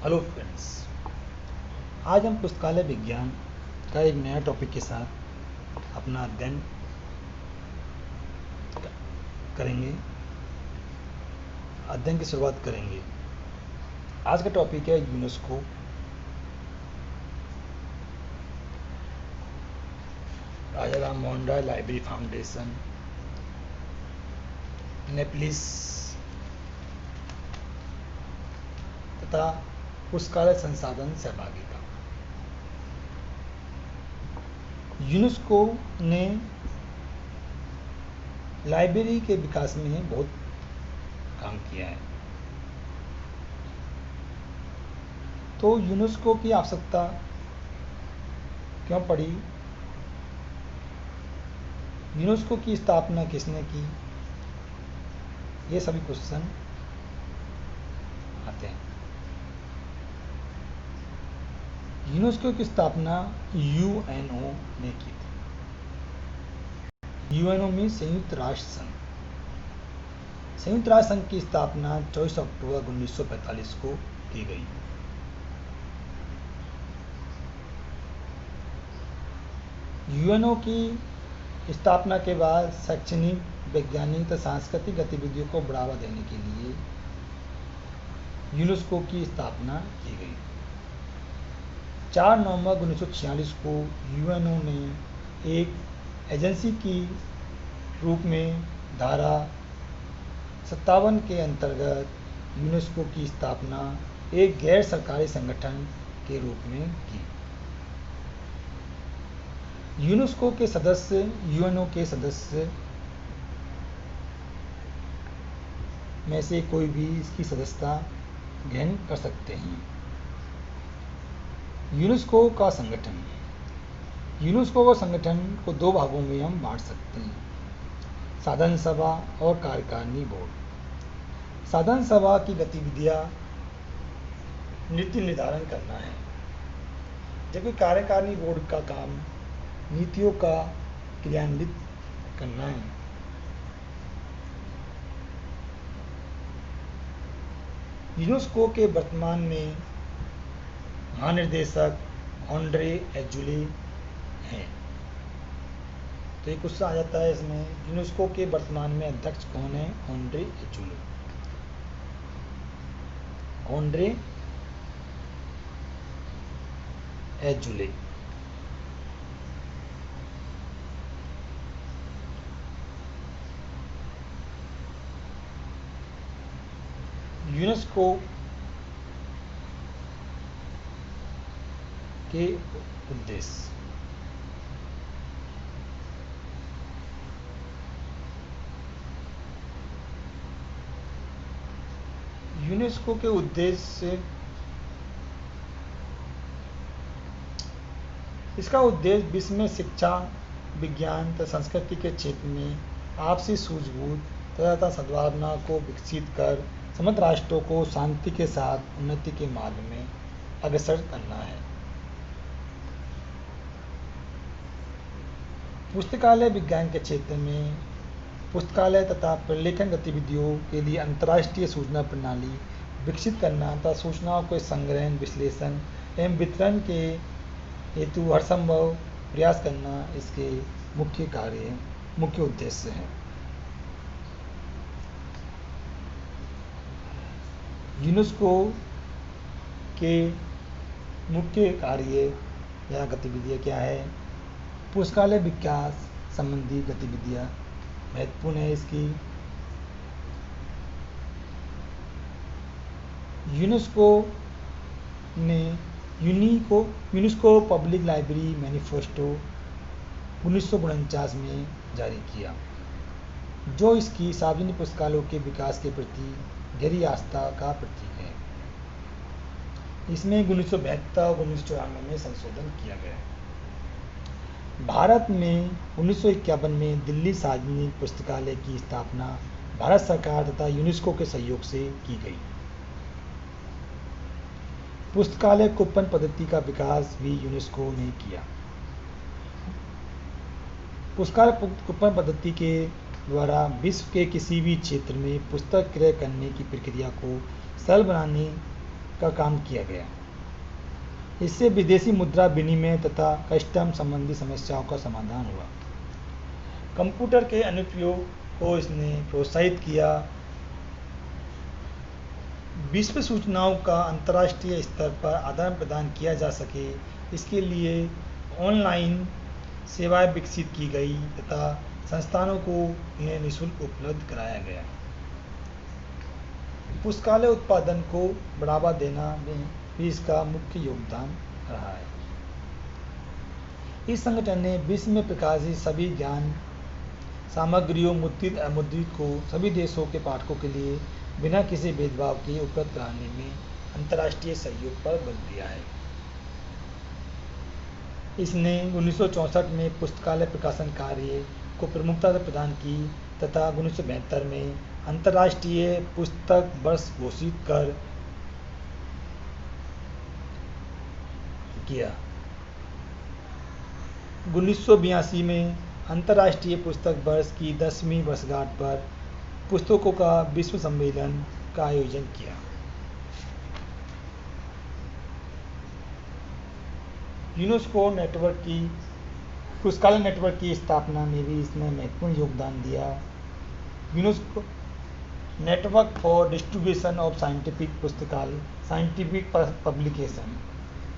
Hello friends, आज हम पुस्तकालय विज्ञान का एक नया टॉपिक के साथ अपना अध्ययन करेंगे। अध्ययन की शुरुआत करेंगे। आज का टॉपिक है UNESCO. Rajaram Mohan Roy library foundation, नेपलिस तथा पुस्तकालय संसाधन सहभागिता। यूनेस्को ने लाइब्रेरी के विकास में बहुत काम किया है। तो यूनेस्को की आवश्यकता क्यों पड़ी? यूनेस्को की स्थापना किसने की? ये सभी क्वेश्चन आते हैं। यूनेस्को की स्थापना यूएनओ ने की थी। यूएनओ में संयुक्त राष्ट्र संघ। संयुक्त राष्ट्र संघ की स्थापना 24 अक्टूबर 1945 को की गई। यूएनओ की स्थापना के बाद शैक्षणिक, वैज्ञानिक तथा सांस्कृतिक गतिविधियों को बढ़ावा देने के लिए यूनेस्को की स्थापना की गई। 4 नवंबर 1946 को यूएनओ ने एक एजेंसी की रूप में धारा 57 के अंतर्गत यूनेस्को की स्थापना एक गैर सरकारी संगठन के रूप में की। यूनेस्को के सदस्य यूएनओ के सदस्य में से कोई भी इसकी सदस्यता ग्रहण कर सकते हैं। यूनेस्को का संगठन। यूनेस्को का संगठन को 2 भागों में हम बांट सकते हैं, साधारण सभा और कार्यकारिणी बोर्ड। साधारण सभा की गतिविधियां नीति निर्धारण करना है, जबकि कार्यकारिणी बोर्ड का काम नीतियों का क्रियान्वित करना है। यूनेस्को के वर्तमान में महानिर्देशक ऑन्ड्रे एजुले हैं। तो एक क्वेश्चन आ जाता है इसमें, यूनेस्को के वर्तमान में अध्यक्ष कौन है? ऑन्ड्रे एजुले। ऑन्ड्रे एजुले। यूनेस्को के उद्देश्य। यूनेस्को के उद्देश्य, इसका उद्देश्य विश्व में शिक्षा, विज्ञान तथा संस्कृति के क्षेत्र में आपसी सूझबूझ तथा सद्भावना को विकसित कर समृद्ध राष्ट्रों को शांति के साथ उन्नति के मार्ग में अग्रसर करना है। पुस्तकालय विज्ञान के क्षेत्र में पुस्तकालय तथा प्रलेखन गतिविधियों के लिए अंतर्राष्ट्रीय सूचना प्रणाली विकसित करना तथा सूचनाओं के संग्रहण, विश्लेषण एवं वितरण के हेतु हर संभव प्रयास करना इसके मुख्य उद्देश्य है। यूनेस्को के मुख्य कार्य या गतिविधियाँ क्या है? पुस्तकालय विकास संबंधी गतिविधियाँ महत्वपूर्ण है इसकी। यूनेस्को ने यूनेस्को पब्लिक लाइब्रेरी मैनिफेस्टो 1949 में जारी किया, जो इसकी सार्वजनिक पुस्तकालयों के विकास के प्रति गहरी आस्था का प्रतीक है। इसमें 1972 और 1994 में संशोधन किया गया। भारत में 1951 में दिल्ली सार्वजनिक पुस्तकालय की स्थापना भारत सरकार तथा यूनेस्को के सहयोग से की गई। पुस्तकालय कूपन पद्धति का विकास भी यूनेस्को ने किया। पुस्तकालय कूपन पद्धति के द्वारा विश्व के किसी भी क्षेत्र में पुस्तक क्रय करने की प्रक्रिया को सरल बनाने का काम किया गया। इससे विदेशी मुद्रा विनिमय तथा कस्टम संबंधी समस्याओं का समाधान हुआ। कंप्यूटर के अनुप्रयोग को इसने प्रोत्साहित किया। विश्व सूचनाओं का अंतर्राष्ट्रीय स्तर पर आदान प्रदान किया जा सके, इसके लिए ऑनलाइन सेवाएं विकसित की गई तथा संस्थानों को इन्हें निःशुल्क उपलब्ध कराया गया। पुस्तकालय उत्पादन को बढ़ावा देना में भी इसका मुख्य योगदान रहा है। इस संगठन ने विश्व में प्रकाशित सभी ज्ञान सामग्रियों मुद्रित अमुद्रित को सभी देशों के पाठकों के लिए बिना किसी भेदभाव के उपलब्ध कराने में अंतर्राष्ट्रीय सहयोग पर बल दिया है। इसने 1964 में पुस्तकालय प्रकाशन कार्य को प्रमुखता से प्रदान की तथा 1972 में अंतर्राष्ट्रीय पुस्तक वर्ष घोषित कर किया। 1982 में अंतर्राष्ट्रीय पुस्तक वर्ष की 10वीं वर्षगांठ पर पुस्तकों का विश्व सम्मेलन का आयोजन किया। यूनेस्को नेटवर्क की पुस्तकालय नेटवर्क की स्थापना में भी इसने महत्वपूर्ण योगदान दिया। UNESCO network for distribution of scientific publication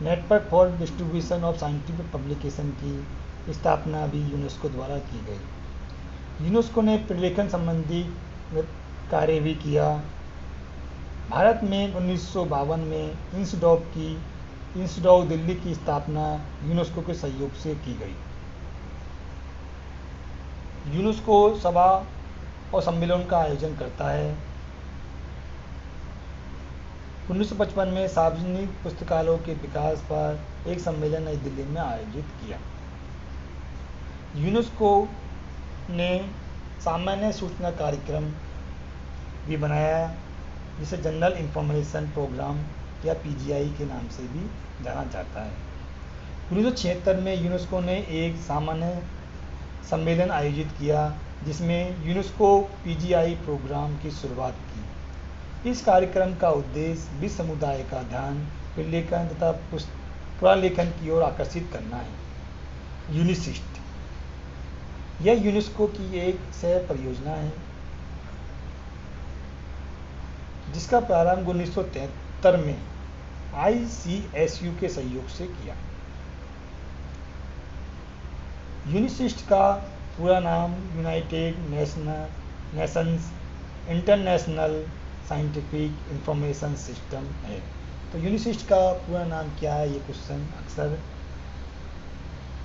network for distribution of scientific publication की स्थापना भी यूनेस्को द्वारा की गई। यूनेस्को ने प्रलेखन संबंधी कार्य भी किया। भारत में 1952 में इंस्टीट्यूट दिल्ली की स्थापना यूनेस्को के सहयोग से की गई। यूनेस्को सभा और सम्मेलन का आयोजन करता है। 1955 में सार्वजनिक पुस्तकालयों के विकास पर एक सम्मेलन नई दिल्ली में आयोजित किया। यूनेस्को ने सामान्य सूचना कार्यक्रम भी बनाया, जिसे जनरल इंफॉर्मेशन प्रोग्राम या पीजीआई के नाम से भी जाना जाता है। 1976 में यूनेस्को ने एक सामान्य सम्मेलन आयोजित किया, जिसमें यूनेस्को पीजीआई प्रोग्राम की शुरुआत की। इस कार्यक्रम का उद्देश्य विश्व समुदाय का ध्यान प्रलेखन तथा पुनर्लेखन की ओर आकर्षित करना है। यूनिसिस्ट यह यूनेस्को की एक सह परियोजना है, जिसका प्रारंभ 1973 में ICSU के सहयोग से किया। यूनिसिस्ट का पूरा नाम United Nations international scientific information system है। तो यूनिसिस्ट का पूरा नाम क्या है, ये क्वेश्चन अक्सर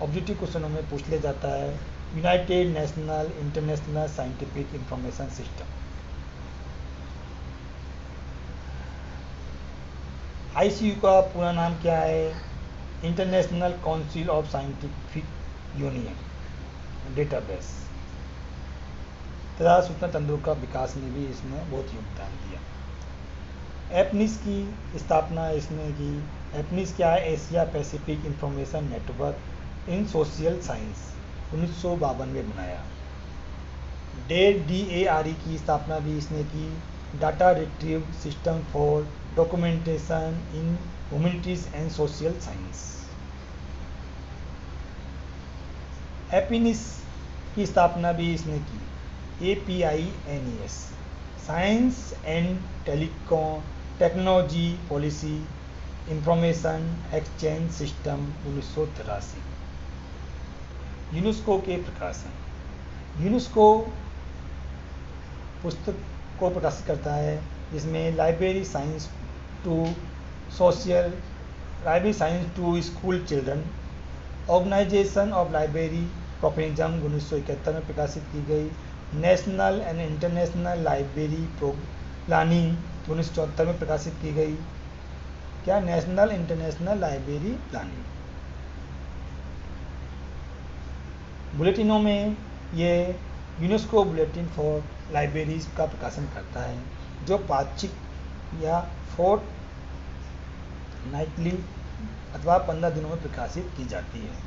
ऑब्जेक्टिव क्वेश्चनों में पूछ लिया जाता है। United national international scientific information system. ICU का पूरा नाम क्या है, international council of scientific union database. तथा सूचना तंत्रों का विकास में भी इसने बहुत योगदान दिया। एपनिस की स्थापना इसने की। एपनिस क्या है, Asia Pacific information network in social science, 1952 में बनाया। DARE की स्थापना भी इसने की, data retrieve system for documentation in humanities and social science. APINES की स्थापना भी इसने की। APINES science and technology policy information exchange system, 1983। UNESCO के प्रकाशन। यूनेस्को पुस्तक को प्रकाशित करता है, जिसमें library science to school children, organisation of library professionalism 1971 में प्रकाशित की गई। National and international library planning 1974 में प्रकाशित की गई। क्या, नेशनल इंटरनेशनल लाइब्रेरी प्लानिंग। बुलेटिनों में ये यूनेस्को बुलेटिन फॉर लाइब्रेरीज का प्रकाशन करता है, जो पाक्षिक या फोर्ट नाइटली अथवा 15 दिनों में प्रकाशित की जाती है।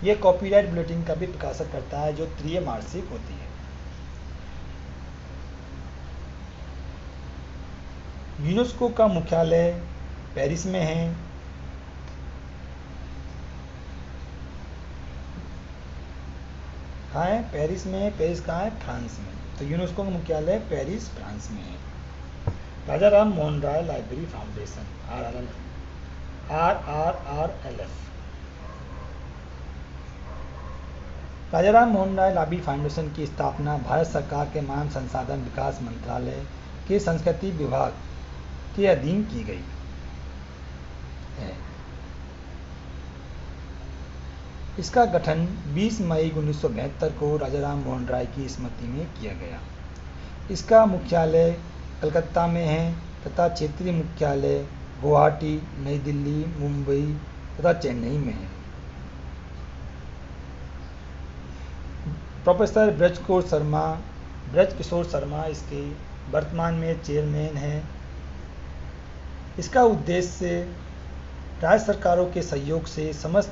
यह कॉपीराइट बुलेटिन का भी प्रकाशन करता है, जो त्रैमासिक होती है। यूनेस्को का मुख्यालय पेरिस में है। कहाँ है? पेरिस में है। पेरिस कहाँ है? फ्रांस में। तो यूनेस्को का मुख्यालय पेरिस, फ्रांस में है। राजा Ram Mohan Roy library foundation, RRLF। राजा राम मोहन राय लाइब्रेरी फाउंडेशन की स्थापना भारत सरकार के मानव संसाधन विकास मंत्रालय के संस्कृति विभाग के अधीन की गई है। इसका गठन 20 मई 1972 को राजा राम मोहन राय की स्मृति में किया गया। इसका मुख्यालय कलकत्ता में है तथा क्षेत्रीय मुख्यालय गुवाहाटी, नई दिल्ली, मुंबई तथा चेन्नई में है। प्रोफेसर ब्रजकिशोर शर्मा इसके वर्तमान में चेयरमैन हैं। इसका उद्देश्य राज्य सरकारों के सहयोग से समस्त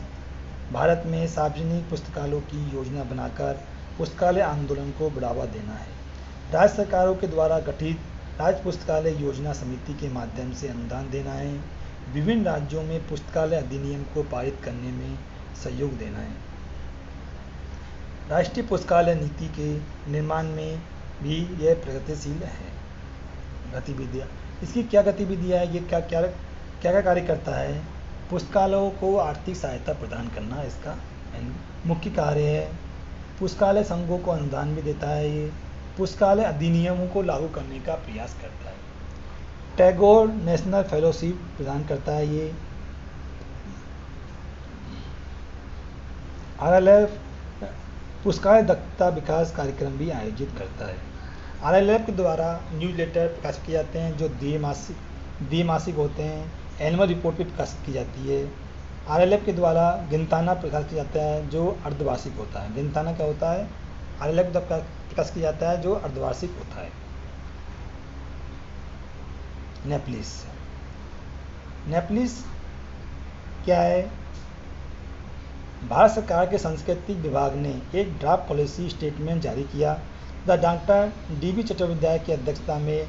भारत में सार्वजनिक पुस्तकालयों की योजना बनाकर पुस्तकालय आंदोलन को बढ़ावा देना है। राज्य सरकारों के द्वारा गठित राज्य पुस्तकालय योजना समिति के माध्यम से अनुदान देना है। विभिन्न राज्यों में पुस्तकालय अधिनियम को पारित करने में सहयोग देना है। राष्ट्रीय पुस्तकालय नीति के निर्माण में भी यह प्रगतिशील है। गतिविधियाँ, इसकी क्या गतिविधियाँ है? ये क्या क्या क्या क्या कार्य करता है? पुस्तकालयों को आर्थिक सहायता प्रदान करना इसका मुख्य कार्य है। पुस्तकालय संघों को अनुदान भी देता है। ये पुस्तकालय अधिनियमों को लागू करने का प्रयास करता है। टैगोर नेशनल फेलोशिप प्रदान करता है। ये RLF पुस्तकालय दक्षता विकास कार्यक्रम भी आयोजित करता है। RLF के द्वारा न्यूज़लेटर प्रकाशित किए जाते हैं जो द्विमासिक होते हैं। एनुअल रिपोर्ट भी प्रकाशित की जाती है। RLF के द्वारा गिनताना प्रकाशित किया जाता है जो अर्धवार्षिक होता है। गिनताना क्या होता है? RLF के द्वारा प्रकाशित किया जाता है जो अर्धवार्षिक होता है। नेपलिस क्या है? भारत सरकार के सांस्कृतिक विभाग ने एक ड्राफ्ट पॉलिसी स्टेटमेंट जारी किया तथा डॉक्टर DB चट्टोपाध्याय की अध्यक्षता में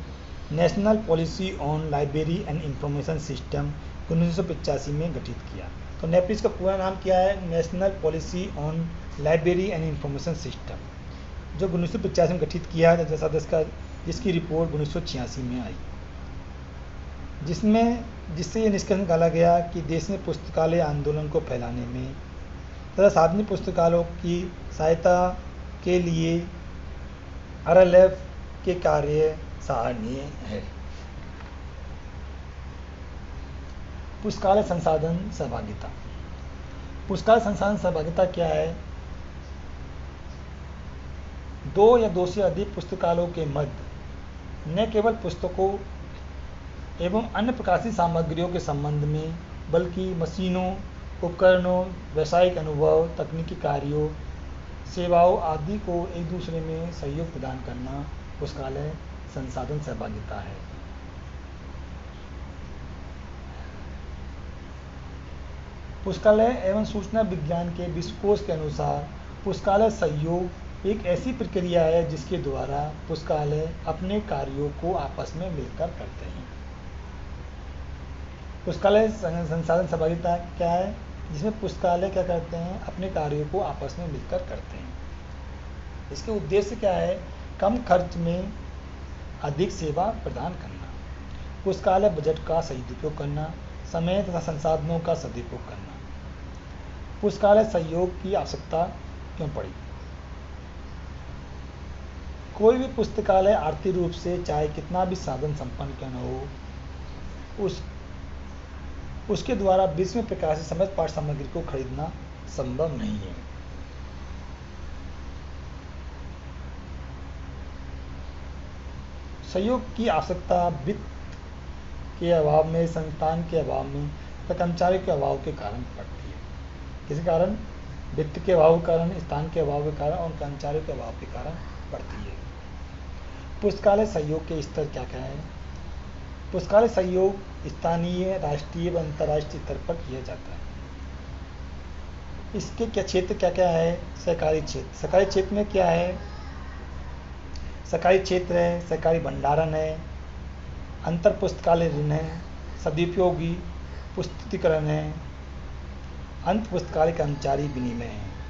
national policy on library and information system 1985 में गठित किया। तो नेपलिस का पूरा नाम क्या है? National policy on library and information system, जो 1985 में गठित किया जिसकी रिपोर्ट 1986 में आई, जिससे ये निष्कर्ष निकाला गया कि देश में पुस्तकालय आंदोलन को फैलाने में तथा सार्वजनिक पुस्तकालयों की सहायता के लिए RLF के कार्य सराहनीय है। पुस्तकालय संसाधन सहभागिता। पुस्तकालय संसाधन सहभागिता क्या है? 2 या 2 से अधिक पुस्तकालयों के मध्य न केवल पुस्तकों एवं अन्य प्रकाशित सामग्रियों के संबंध में बल्कि मशीनों, उपकरणों, व्यावसायिक अनुभव, तकनीकी कार्यों, सेवाओं आदि को एक दूसरे में सहयोग प्रदान करना पुस्तकालय संसाधन सहभागिता है। पुस्तकालय एवं सूचना विज्ञान के विश्वकोश के अनुसार पुस्तकालय सहयोग एक ऐसी प्रक्रिया है जिसके द्वारा पुस्तकालय अपने कार्यों को आपस में मिलकर करते हैं। पुस्तकालय संसाधन सहभागिता क्या है? जिसमें पुस्तकालय क्या करते हैं? अपने कार्यों को आपस में मिलकर करते हैं। इसके उद्देश्य क्या है? कम खर्च में अधिक सेवा प्रदान करना, पुस्तकालय बजट का सही उपयोग करना, समय तथा संसाधनों का सदुपयोग करना। पुस्तकालय सहयोग की आवश्यकता क्यों पड़ी? कोई भी पुस्तकालय आर्थिक रूप से चाहे कितना भी साधन संपन्न क्यों न हो, उसके द्वारा विश्व में प्रकाशित समस्त पाठ्य सामग्री को खरीदना संभव नहीं है। सहयोग की आवश्यकता वित्त के अभाव में, संस्थान के अभाव में तथा कर्मचारी के अभाव के कारण पड़ती है। किसी कारण? वित्त के अभाव के कारण, स्थान के अभाव के कारण और कर्मचारियों के अभाव के कारण पड़ती है। पुस्तकालय सहयोग के स्तर क्या क्या है? पुस्तकालय सहयोग स्थानीय, राष्ट्रीय व अंतर्राष्ट्रीय स्तर पर किया जाता है। इसके क्या क्षेत्र क्या क्या है? सरकारी क्षेत्र। सरकारी क्षेत्र में क्या है? सरकारी क्षेत्र है, सरकारी भंडारण है, अंतर पुस्तकालय ऋण है, सदुपयोगी पुस्तकीकरण है, अंत पुस्तकालय कर्मचारी विनिमय है।